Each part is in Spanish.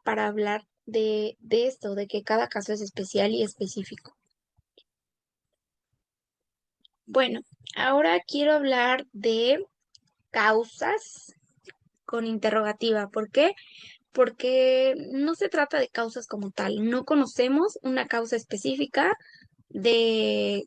para hablar de esto, de que cada caso es especial y específico. Bueno, ahora quiero hablar de causas con interrogativa. ¿Por qué? Porque no se trata de causas como tal. No conocemos una causa específica se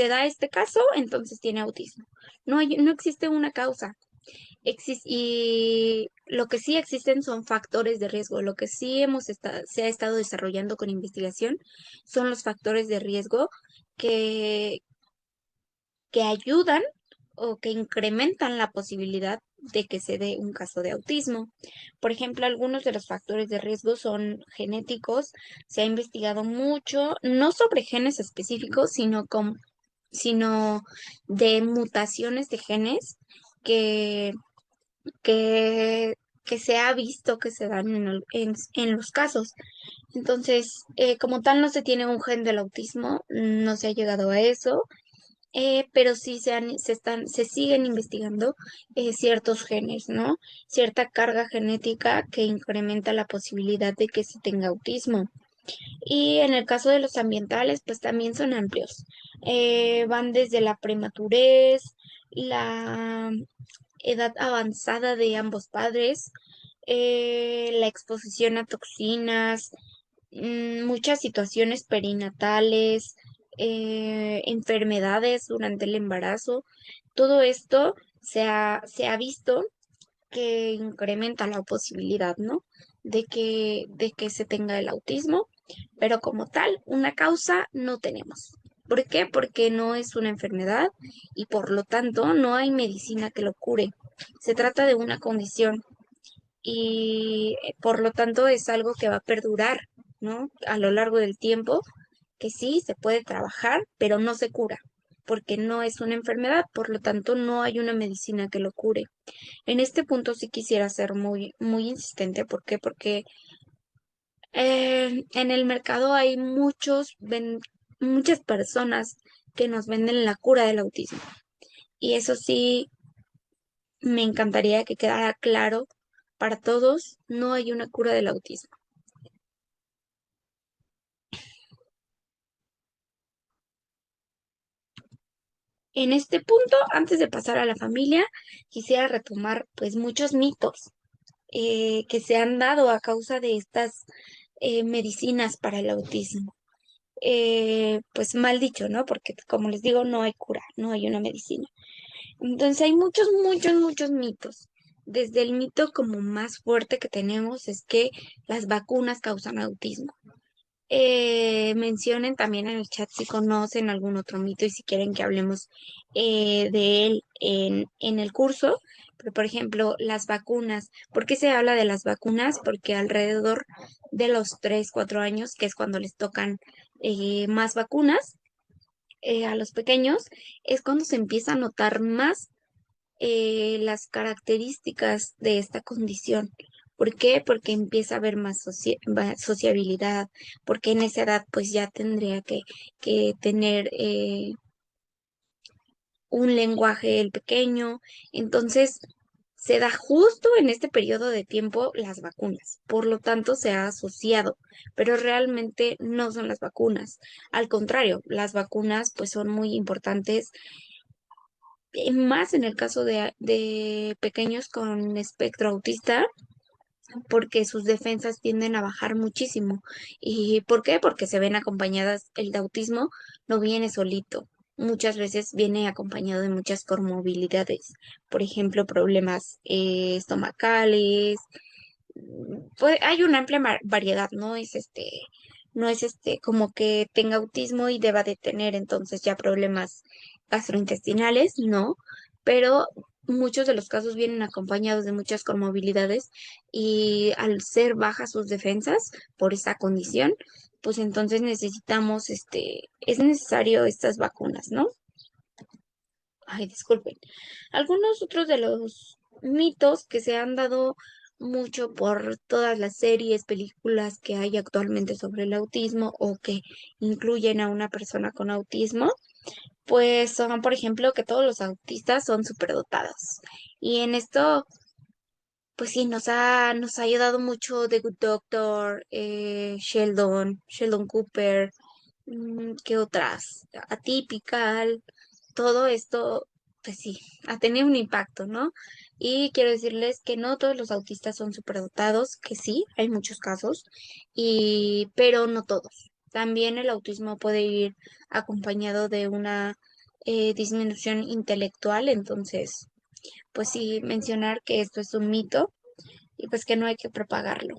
da este caso, entonces tiene autismo. No existe una causa. Y lo que sí existen son factores de riesgo. Lo que sí se ha estado desarrollando con investigación son los factores de riesgo que, que ayudan o que incrementan la posibilidad de que se dé un caso de autismo. Por ejemplo, algunos de los factores de riesgo son genéticos. Se ha investigado mucho, no sobre genes específicos, sino de mutaciones de genes que, que, que se ha visto que se dan en los casos. Entonces, como tal, no se tiene un gen del autismo, no se ha llegado a eso, pero sí se siguen investigando ciertos genes, ¿no? Cierta carga genética que incrementa la posibilidad de que se tenga autismo. Y en el caso de los ambientales, pues también son amplios. Van desde la prematurez, la edad avanzada de ambos padres, la exposición a toxinas, muchas situaciones perinatales, enfermedades durante el embarazo. Todo esto se ha visto que incrementa la posibilidad, ¿no? De que se tenga el autismo, pero como tal, una causa no tenemos. ¿Por qué? Porque no es una enfermedad y por lo tanto no hay medicina que lo cure. Se trata de una condición y por lo tanto es algo que va a perdurar, ¿no? A lo largo del tiempo, que sí se puede trabajar, pero no se cura, porque no es una enfermedad, por lo tanto no hay una medicina que lo cure. En este punto sí quisiera ser muy, muy insistente. ¿Por qué? Porque en el mercado hay muchas personas que nos venden la cura del autismo. Y eso sí, me encantaría que quedara claro para todos, no hay una cura del autismo. En este punto, antes de pasar a la familia, quisiera retomar pues muchos mitos que se han dado a causa de estas medicinas para el autismo. Pues mal dicho, ¿no? Porque como les digo, no hay cura, no hay una medicina. Entonces hay muchos, muchos, muchos mitos. Desde el mito como más fuerte que tenemos es que las vacunas causan autismo. Mencionen también en el chat si conocen algún otro mito y si quieren que hablemos de él en el curso. Pero, por ejemplo, las vacunas. ¿Por qué se habla de las vacunas? Porque alrededor de los 3 4 años, que es cuando les tocan más vacunas a los pequeños, es cuando se empieza a notar más las características de esta condición. ¿Por qué? Porque empieza a haber más sociabilidad, porque en esa edad pues ya tendría que tener un lenguaje el pequeño. Entonces, se da justo en este periodo de tiempo las vacunas. Por lo tanto, se ha asociado, pero realmente no son las vacunas. Al contrario, las vacunas pues son muy importantes más en el caso de pequeños con espectro autista, porque sus defensas tienden a bajar muchísimo. ¿Y por qué? Porque se ven acompañadas, el de autismo no viene solito. Muchas veces viene acompañado de muchas comorbilidades, por ejemplo, problemas estomacales. Pues hay una amplia variedad, no es como que tenga autismo y deba de tener entonces ya problemas gastrointestinales, no, pero muchos de los casos vienen acompañados de muchas comorbilidades y al ser bajas sus defensas por esa condición, pues entonces es necesario estas vacunas, ¿no? Ay, disculpen. Algunos otros de los mitos que se han dado mucho por todas las series, películas que hay actualmente sobre el autismo o que incluyen a una persona con autismo, pues son, por ejemplo, que todos los autistas son superdotados. Y en esto pues sí, nos ha ayudado mucho The Good Doctor, Sheldon Cooper, ¿qué otras? Atypical, todo esto, pues sí, ha tenido un impacto, ¿no? Y quiero decirles que no todos los autistas son superdotados, que sí, hay muchos casos, pero no todos. También el autismo puede ir acompañado de una disminución intelectual, entonces, pues sí, mencionar que esto es un mito y pues que no hay que propagarlo.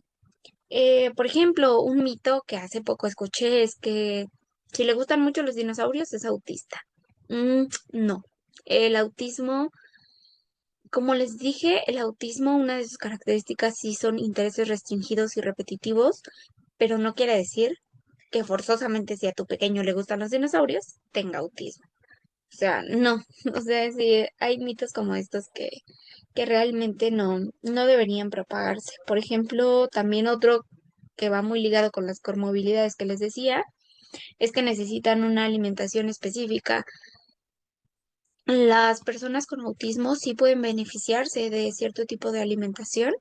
Por ejemplo, un mito que hace poco escuché es que si le gustan mucho los dinosaurios es autista. No. El autismo, como les dije, el autismo, una de sus características sí son intereses restringidos y repetitivos, pero no quiere decir que forzosamente si a tu pequeño le gustan los dinosaurios, tenga autismo. O sea, no. O sea, sí, hay mitos como estos que realmente no deberían propagarse. Por ejemplo, también otro que va muy ligado con las comorbilidades que les decía, es que necesitan una alimentación específica. Las personas con autismo sí pueden beneficiarse de cierto tipo de alimentación,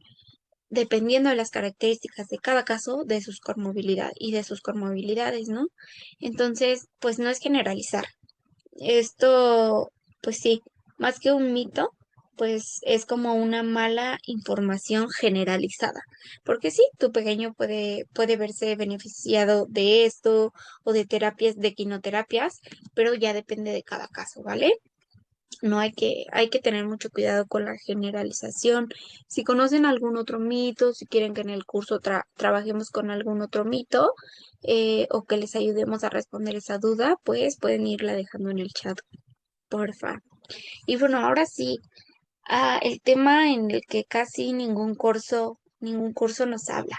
dependiendo de las características de cada caso, de sus comorbilidades y de sus comorbilidades, ¿no? Entonces, pues no es generalizar. Esto, pues sí, más que un mito, pues es como una mala información generalizada. Porque sí, tu pequeño puede verse beneficiado de esto o de terapias, de quimioterapias, pero ya depende de cada caso, ¿vale? No hay que tener mucho cuidado con la generalización. Si conocen algún otro mito, si quieren que en el curso trabajemos con algún otro mito, o que les ayudemos a responder esa duda, pues pueden irla dejando en el chat, porfa. Y bueno, ahora sí, el tema en el que casi ningún curso nos habla.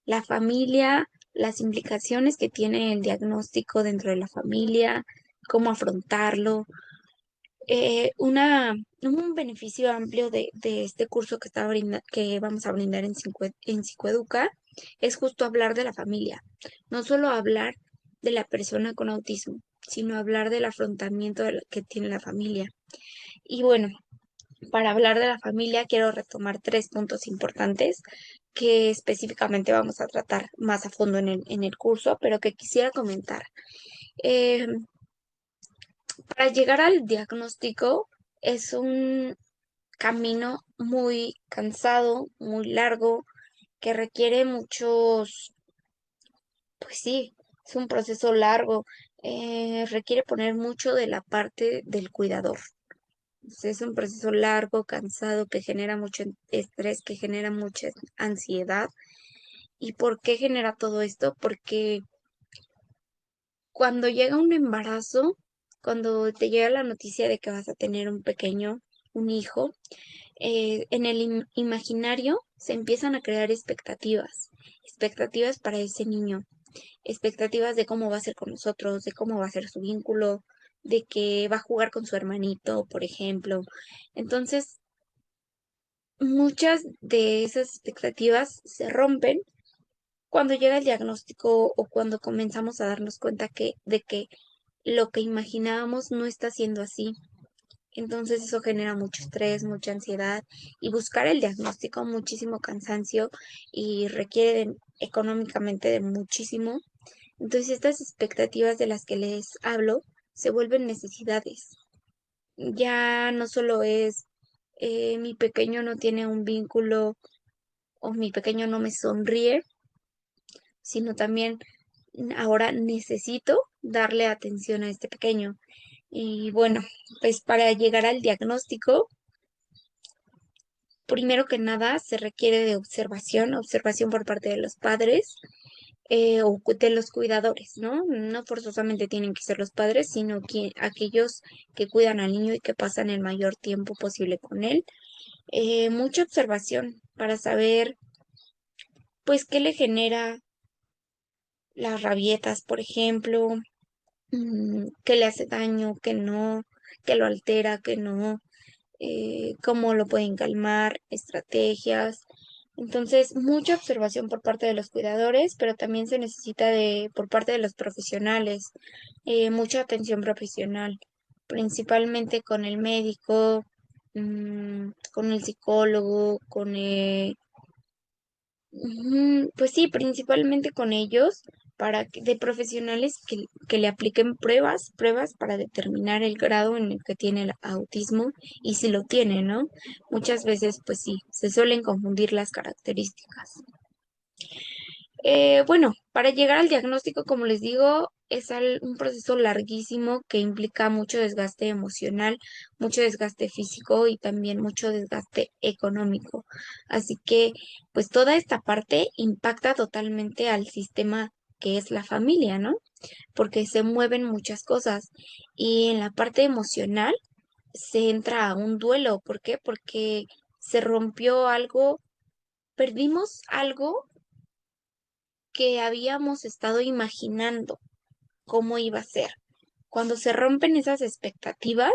La familia, las implicaciones que tiene el diagnóstico dentro de la familia, cómo afrontarlo. Un beneficio amplio de este curso que vamos a brindar en Psicoeduca es justo hablar de la familia. No solo hablar de la persona con autismo, sino hablar del afrontamiento que tiene la familia. Y bueno, para hablar de la familia quiero retomar 3 puntos importantes que específicamente vamos a tratar más a fondo en el curso, pero que quisiera comentar. Eh, para llegar al diagnóstico es un camino muy cansado, muy largo, que requiere pues sí, es un proceso largo, requiere poner mucho de la parte del cuidador. Es un proceso largo, cansado, que genera mucho estrés, que genera mucha ansiedad. ¿Y por qué genera todo esto? Porque cuando llega un embarazo, cuando te llega la noticia de que vas a tener un pequeño, un hijo, en el imaginario se empiezan a crear expectativas para ese niño, expectativas de cómo va a ser con nosotros, de cómo va a ser su vínculo, de que va a jugar con su hermanito, por ejemplo. Entonces, muchas de esas expectativas se rompen cuando llega el diagnóstico o cuando comenzamos a darnos cuenta de que lo que imaginábamos no está siendo así. Entonces eso genera mucho estrés, mucha ansiedad y buscar el diagnóstico, muchísimo cansancio y requiere económicamente de muchísimo. Entonces estas expectativas de las que les hablo se vuelven necesidades. Ya no solo es mi pequeño no tiene un vínculo o mi pequeño no me sonríe, sino también ahora necesito darle atención a este pequeño. Y bueno, pues para llegar al diagnóstico, primero que nada se requiere de observación por parte de los padres, o de los cuidadores, ¿no? No forzosamente tienen que ser los padres, sino aquellos que cuidan al niño y que pasan el mayor tiempo posible con él. Mucha observación para saber, pues, qué le genera las rabietas, por ejemplo, qué le hace daño, qué no, qué lo altera, qué no, cómo lo pueden calmar, estrategias. Entonces, mucha observación por parte de los cuidadores, pero también se necesita por parte de los profesionales, mucha atención profesional, principalmente con el médico, con el psicólogo, pues sí, principalmente con ellos, de profesionales que le apliquen pruebas para determinar el grado en el que tiene el autismo y si lo tiene, ¿no? Muchas veces, pues sí, se suelen confundir las características. Bueno, para llegar al diagnóstico, como les digo, es un proceso larguísimo que implica mucho desgaste emocional, mucho desgaste físico y también mucho desgaste económico. Así que, pues toda esta parte impacta totalmente al sistema que es la familia, ¿no? Porque se mueven muchas cosas y en la parte emocional se entra a un duelo. ¿Por qué? Porque se rompió algo, perdimos algo que habíamos estado imaginando cómo iba a ser. Cuando se rompen esas expectativas,